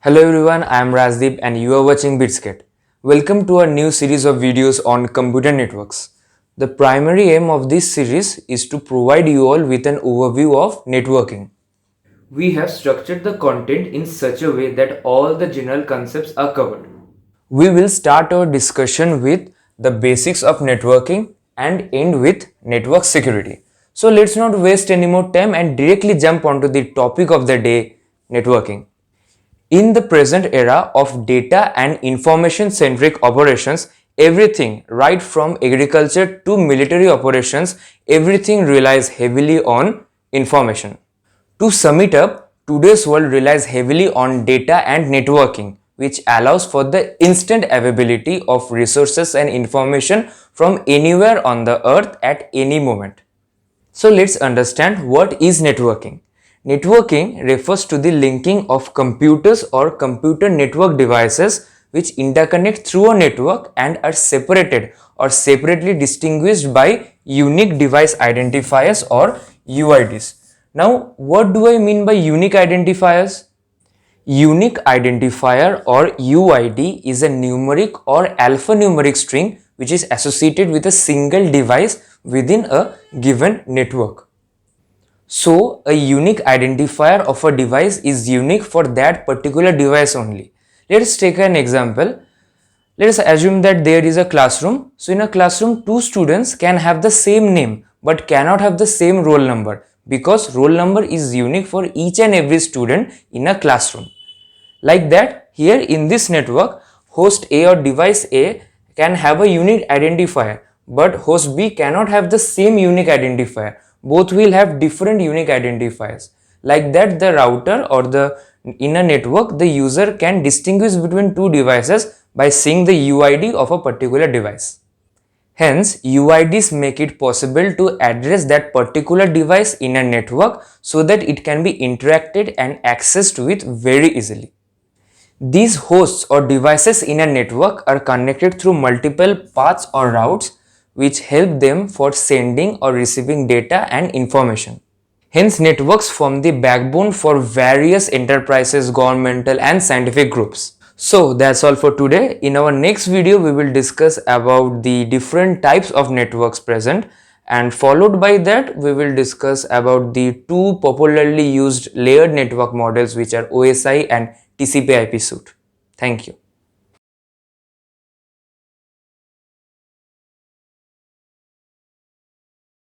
Hello everyone, I am Rajdeep and you are watching bitsgate. Welcome to our new series of videos on computer networks. The primary aim of this series is to provide you all with an overview of networking. We have structured the content in such a way that all the general concepts are covered. We will start our discussion with the basics of networking and end with network security. So let's not waste any more time and directly jump onto the topic of the day, networking. In the present era of data and information-centric operations, everything, right from agriculture to military operations, everything relies heavily on information. To sum it up, today's world relies heavily on data and networking, which allows for the instant availability of resources and information from anywhere on the earth at any moment. So let's understand what is networking. Networking refers to the linking of computers or computer network devices which interconnect through a network and are separated or separately distinguished by unique device identifiers or UIDs. Now, what do I mean by unique identifiers? Unique identifier or UID is a numeric or alphanumeric string which is associated with a single device within a given network. So, a unique identifier of a device is unique for that particular device only. Let's take an example. Let's assume that there is a classroom. So, in a classroom, two students can have the same name but cannot have the same roll number because roll number is unique for each and every student in a classroom. Like that, here in this network, host A or device A can have a unique identifier, but host B cannot have the same unique identifier. Both will have different unique identifiers. Like that, the router or in a network, the user can distinguish between two devices by seeing the UID of a particular device. Hence, UIDs make it possible to address that particular device in a network so that it can be interacted and accessed with very easily. These hosts or devices in a network are connected through multiple paths or routes which help them for sending or receiving data and information. Hence, networks form the backbone for various enterprises, governmental and scientific groups. So that's all for today. In our next video, we will discuss about the different types of networks present, and followed by that, we will discuss about the two popularly used layered network models which are OSI and TCP/IP suite. Thank you.